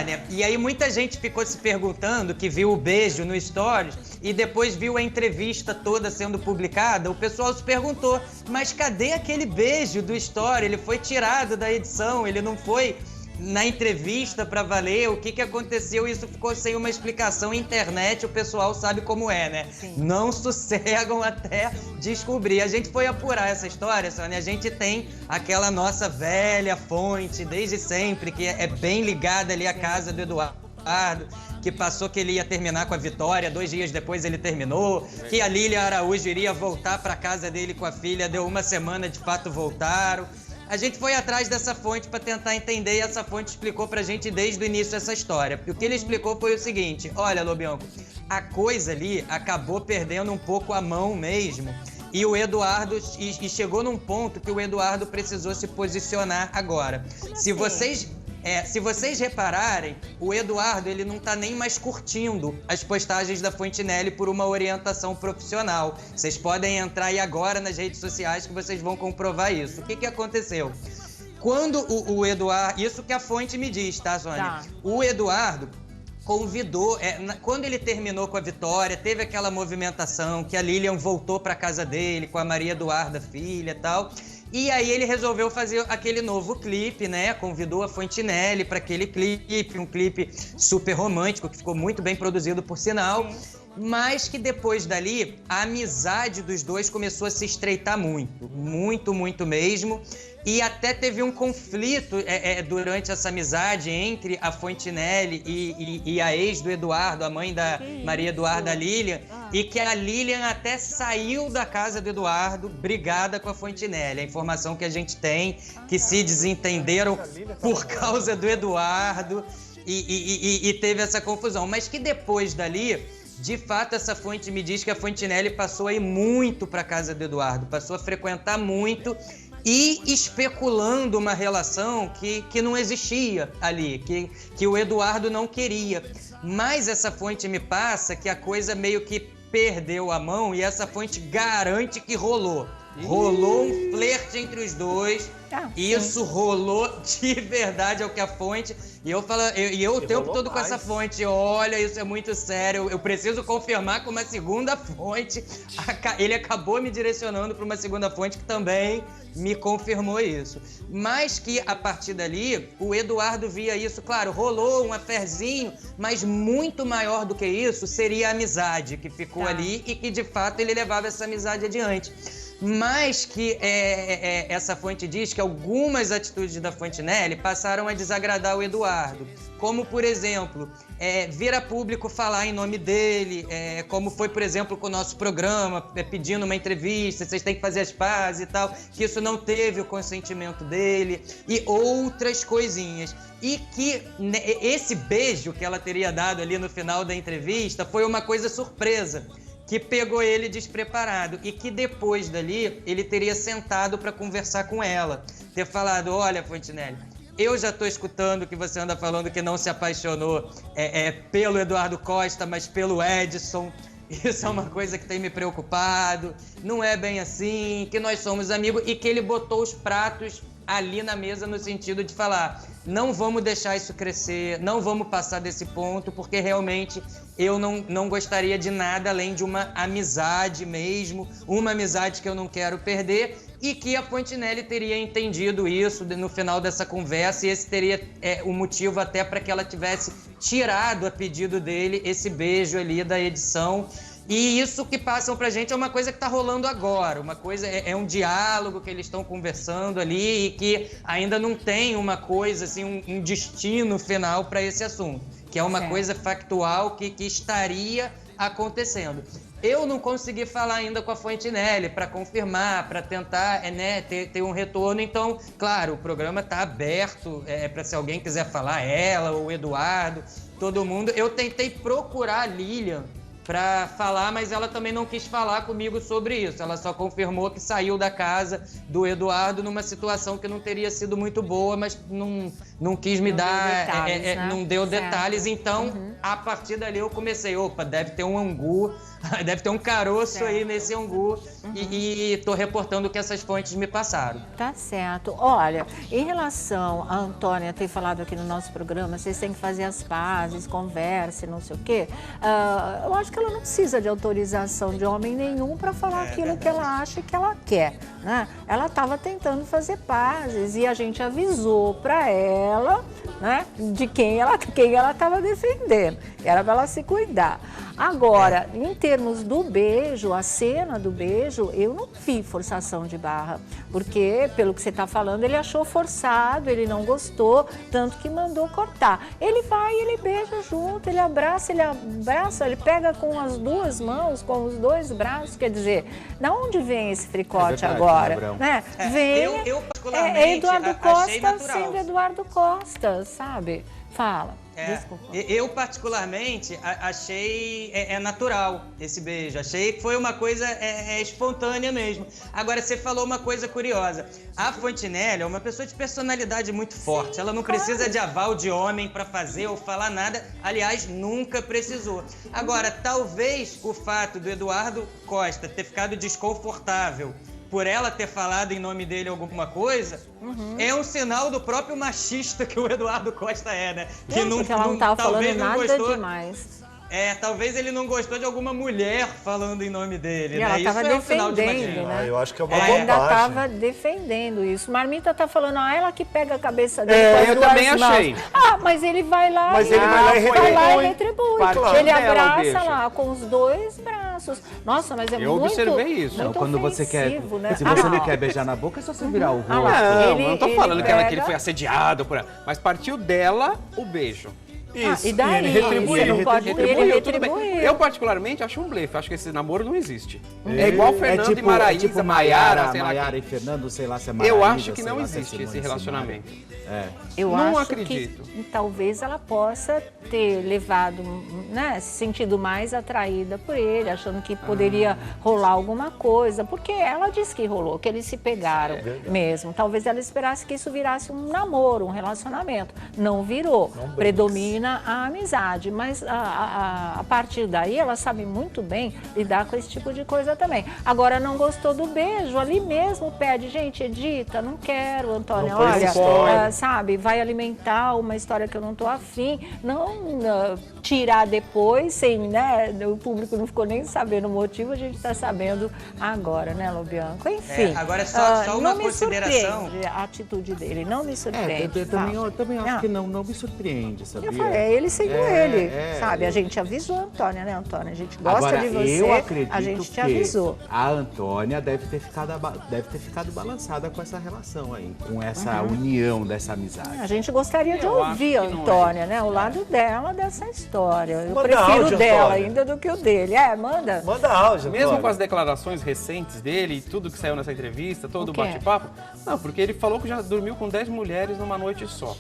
né? E aí muita gente ficou se perguntando, que viu o beijo no Stories e depois viu a entrevista toda sendo publicada, o pessoal se perguntou, mas cadê aquele beijo do Story? Ele foi tirado da edição, ele não foi na entrevista pra valer, o que aconteceu? Isso ficou sem uma explicação. Internet, o pessoal sabe como é, né? Sim. Não sossegam até descobrir. A gente foi apurar essa história, Sônia, a gente tem aquela nossa velha fonte, desde sempre, que é bem ligada ali à casa do Eduardo, que passou que ele ia terminar com a Vitória, 2 dias depois ele terminou, que a Lília Araújo iria voltar pra casa dele com a filha, deu 1 semana, de fato voltaram. A gente foi atrás dessa fonte para tentar entender e essa fonte explicou pra gente desde o início essa história. E o que ele explicou foi o seguinte: olha, Lobianco, a coisa ali acabou perdendo um pouco a mão mesmo. E o Eduardo, e chegou num ponto que o Eduardo precisou se posicionar agora. Se vocês repararem, o Eduardo ele não tá nem mais curtindo as postagens da Fontinelli por uma orientação profissional. Vocês podem entrar aí agora nas redes sociais que vocês vão comprovar isso. O que aconteceu? Quando o Eduardo... Isso que a fonte me diz, tá, Sônia? Tá. O Eduardo convidou... quando ele terminou com a Vitória, teve aquela movimentação que a Lilian voltou pra casa dele com a Maria Eduarda, filha e tal... E aí ele resolveu fazer aquele novo clipe, né? Convidou a Fontinelli para aquele clipe, um clipe super romântico, que ficou muito bem produzido, por sinal. Mas que depois dali, a amizade dos dois começou a se estreitar muito. Muito, muito mesmo. E até teve um conflito durante essa amizade entre a Fontinelli e a ex do Eduardo, a mãe da Maria Eduarda, Lilian, e que a Lilian até saiu da casa do Eduardo brigada com a Fontinelli. A informação que a gente tem, que se desentenderam por causa do Eduardo e teve essa confusão. Mas que depois dali... De fato, essa fonte me diz que a Fontinelli passou a ir muito para a casa do Eduardo, passou a frequentar muito e especulando uma relação que não existia ali, que o Eduardo não queria. Mas essa fonte me passa que a coisa meio que perdeu a mão e essa fonte garante que rolou. Rolou um flerte entre os dois. Isso rolou de verdade, é o que a fonte... E eu o tempo todo com essa fonte, olha, isso é muito sério, eu preciso confirmar com uma segunda fonte. Ele acabou me direcionando para uma segunda fonte que também me confirmou isso. Mas que, a partir dali, o Eduardo via isso, claro, rolou um affairzinho, mas muito maior do que isso seria a amizade que ficou ali e que, de fato, ele levava essa amizade adiante. Mas que essa fonte diz que algumas atitudes da Fontinelli passaram a desagradar o Eduardo. Como, por exemplo, vir a público falar em nome dele, como foi, por exemplo, com o nosso programa, pedindo uma entrevista, vocês têm que fazer as pazes e tal, que isso não teve o consentimento dele, e outras coisinhas. E que esse beijo que ela teria dado ali no final da entrevista foi uma coisa surpresa, que pegou ele despreparado e que depois dali ele teria sentado para conversar com ela, ter falado: olha, Fontinelli, eu já tô escutando que você anda falando que não se apaixonou pelo Eduardo Costa, mas pelo Edson. Isso é uma coisa que tem me preocupado, não é bem assim, que nós somos amigos, e que ele botou os pratos ali na mesa no sentido de falar: não vamos deixar isso crescer, não vamos passar desse ponto, porque realmente eu não gostaria de nada além de uma amizade mesmo, uma amizade que eu não quero perder, e que a Fontinelli teria entendido isso no final dessa conversa, e esse teria o motivo até para que ela tivesse tirado a pedido dele esse beijo ali da edição. E isso que passam pra gente é uma coisa que tá rolando agora, uma coisa, é um diálogo que eles estão conversando ali e que ainda não tem uma coisa, assim, um destino final para esse assunto, que é uma coisa factual que estaria acontecendo. Eu não consegui falar ainda com a Fontinelli para confirmar, para tentar ter um retorno. Então, claro, o programa está aberto para se alguém quiser falar, ela, o Eduardo, todo mundo. Eu tentei procurar a Lilian para falar, mas ela também não quis falar comigo sobre isso. Ela só confirmou que saiu da casa do Eduardo numa situação que não teria sido muito boa, mas não quis me dar, detalhes, né? não deu Certo. detalhes, então a partir dali eu comecei, opa, deve ter um angu, deve ter um caroço aí nesse angu, e tô reportando o que essas fontes me passaram. Tá certo. Olha, em relação a Antônia ter falado aqui no nosso programa, vocês têm que fazer as pazes, converse, não sei o quê. Eu acho que ela não precisa de autorização de homem nenhum para falar aquilo que ela acha que ela quer, né? Ela estava tentando fazer pazes e a gente avisou para ela, né, de quem ela estava defendendo. Era para ela se cuidar. Agora, em termos do beijo, a cena do beijo, eu não vi forçação de barra, porque, pelo que você está falando, ele achou forçado, ele não gostou, tanto que mandou cortar. Ele vai, ele beija junto, ele abraça, ele pega com as duas mãos, com os dois braços, quer dizer, da onde vem esse fricote agora? Né? Vem, eu particularmente Eduardo achei Costa natural. sendo Eduardo Costa, sabe? Fala. Desculpa. Eu particularmente achei natural esse beijo, achei que foi uma coisa espontânea mesmo. Agora, você falou uma coisa curiosa, a Fontinelli é uma pessoa de personalidade muito forte, ela não precisa de aval de homem para fazer ou falar nada, aliás, nunca precisou. Agora, talvez o fato do Eduardo Costa ter ficado desconfortável por ela ter falado em nome dele alguma coisa, é um sinal do próprio machista que o Eduardo Costa né? Que ela não estava falando nada demais. Talvez ele não gostou de alguma mulher falando em nome dele, e né? ela Isso estava é um sinal de defendendo, magia. né? Eu acho que é uma ela bobagem. ainda estava defendendo isso. Marmita tá falando, ela que pega a cabeça dele com as eu duas também mãos. achei. Mas ele vai lá Mas ele vai lá e retribui. Partiu Ele dela o abraça beijo. lá com os dois braços. Nossa, mas é Eu muito observei isso. muito Quando você quer, ofensivo, né? se você não quer beijar na boca, é só você virar o rosto. Não, eu não tô ele falando que ele pega- foi assediado por ela, mas partiu dela o beijo. Isso. E daí? ele retribui, Você não pode ele tudo bem. retribuiu. Eu particularmente acho um blefe, acho que esse namoro não existe. É igual Fernando e Maraísa, tipo Maiara, sei lá. Maiara e Fernando, sei lá se é Maraísa. Eu acho que sei não lá se é existe Simone esse relacionamento. Simaria. Eu Não acho acredito. que talvez ela possa ter levado, né, se sentido mais atraída por ele, achando que poderia rolar alguma coisa, porque ela disse que rolou, que eles se pegaram mesmo. Talvez ela esperasse que isso virasse um namoro, um relacionamento. Não virou. Predomina a amizade, mas a partir daí ela sabe muito bem lidar com esse tipo de coisa também. Agora, não gostou do beijo, ali mesmo pede, gente, edita, não quero, Antônia, Não foi olha, spoiler. sabe, vai alimentar uma história que eu não tô afim, não tirar depois, sem, né, o público não ficou nem sabendo o motivo, a gente tá sabendo agora, né, Lobianco? Enfim. Agora, só uma não consideração. me surpreende a atitude dele, não me surpreende. Eu também acho Não. que não me surpreende, sabia? Eu falei, ele seguiu ele, sabe? eu- A gente avisou a Antônia, né, Antônia? A gente gosta Agora, de você, eu acredito a gente te que avisou. a Antônia deve ter ficado balançada com essa relação aí, com essa união dessa amizade. A gente gostaria de Eu ouvir a acho que não Antônia, né? O lado dela dessa história. Eu Manda prefiro áudio, dela Antônia. ainda do que o dele. Manda. Manda áudio, Mesmo Antônia. com as declarações recentes dele e tudo que saiu nessa entrevista, todo O o quê? bate-papo, não, porque ele falou que já dormiu com 10 mulheres numa noite só.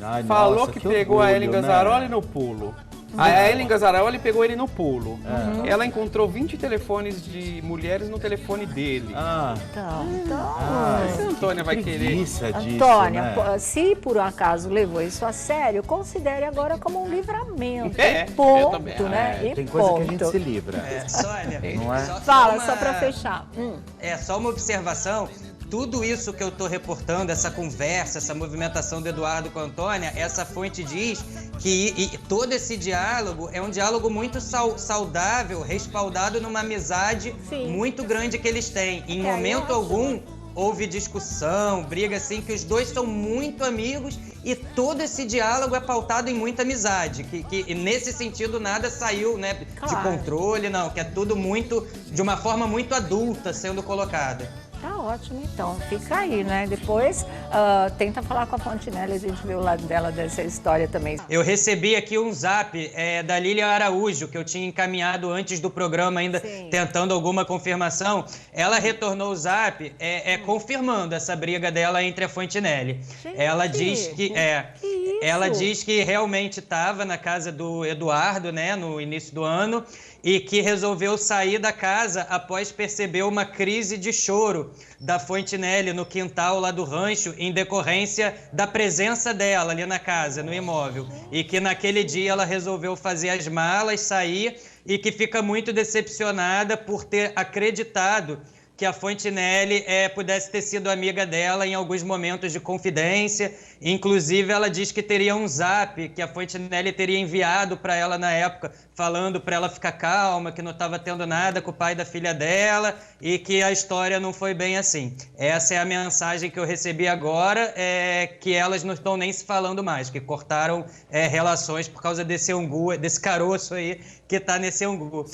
Ai, Falou nossa, que pegou orgulho, a Ellen né? Gazzaroli no pulo. A Ellen Gazzaroli pegou ele no pulo. Ela encontrou 20 telefones de mulheres no telefone dele. Então, Se a Antônia vai querer. Preguiça disso, Antônia, né? se por um acaso levou isso a sério, considere agora como um livramento. É, E eu ponto, também acho. né? E Tem coisa que a gente ponto. se livra. Sônia, Não é? Fala, uma- só pra fechar. Só uma observação. Tudo isso que eu tô reportando, essa conversa, essa movimentação do Eduardo com a Antônia, essa fonte diz que todo esse diálogo é um diálogo muito saudável, respaldado numa amizade Sim. muito grande que eles têm. Em eu momento acho. algum houve discussão, briga assim, que os dois são muito amigos e todo esse diálogo é pautado em muita amizade. Que nesse sentido nada saiu, né, de Claro. controle, não, que é tudo muito, de uma forma muito adulta sendo colocada. Tá ótimo, então. Fica aí, né? Depois, tenta falar com a Fontinelli, a gente vê o lado dela dessa história também. Eu recebi aqui um zap da Lilian Araújo, que eu tinha encaminhado antes do programa, ainda Sim. tentando alguma confirmação. Ela retornou o zap confirmando essa briga dela entre a Fontinelli. Gente, Ela diz que isso? ela diz que realmente estava na casa do Eduardo, né, no início do ano, e que resolveu sair da casa após perceber uma crise de choro da Fontinelli no quintal lá do rancho em decorrência da presença dela ali na casa, no imóvel. E que naquele dia ela resolveu fazer as malas, sair, e que fica muito decepcionada por ter acreditado que a Fontinelli pudesse ter sido amiga dela em alguns momentos de confidência. Inclusive, ela diz que teria um zap que a Fontinelli teria enviado para ela na época, falando para ela ficar calma, que não estava tendo nada com o pai da filha dela e que a história não foi bem assim. Essa é a mensagem que eu recebi agora, que elas não estão nem se falando mais, que cortaram relações por causa desse angu, desse caroço aí que está nesse angu.